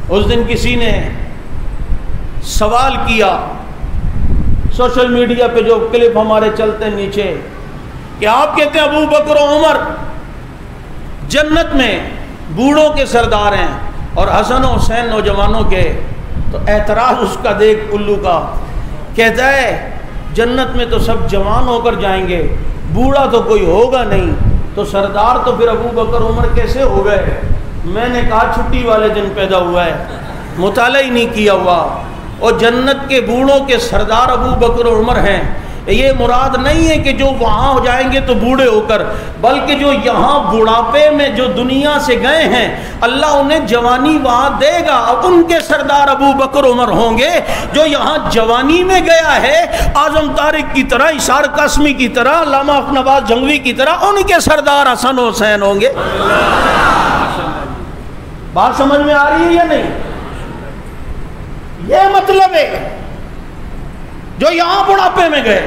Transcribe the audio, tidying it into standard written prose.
اس دن کسی نے سوال کیا سوشل میڈیا پہ، جو کلپ ہمارے چلتے نیچے، کہ آپ کہتے ہیں ابو بکر و عمر جنت میں بوڑھوں کے سردار ہیں اور حسن و حسین نوجوانوں کے، تو اعتراض اس کا دیکھ الو کا، کہتا ہے جنت میں تو سب جوان ہو کر جائیں گے، بوڑھا تو کوئی ہوگا نہیں، تو سردار تو پھر ابو بکر عمر کیسے ہو گئے؟ میں نے کہا چھٹی والے دن پیدا ہوا ہے، مطالعہ ہی نہیں کیا ہوا۔ اور جنت کے بوڑھوں کے سردار ابو بکر عمر ہیں، یہ مراد نہیں ہے کہ جو وہاں ہو جائیں گے تو بوڑھے ہو کر، بلکہ جو یہاں بڑھاپے میں جو دنیا سے گئے ہیں اللہ انہیں جوانی وہاں دے گا، اب ان کے سردار ابو بکر عمر ہوں گے۔ جو یہاں جوانی میں گیا ہے اعظم طارق کی طرح، اشار قاسمی کی طرح، علامہ نواز جنگوی کی طرح، ان کے سردار حسن و حسین ہوں گے۔ بات سمجھ میں آ رہی ہے یا نہیں؟ یہ مطلب ہے جو یہاں بڑھاپے میں گئے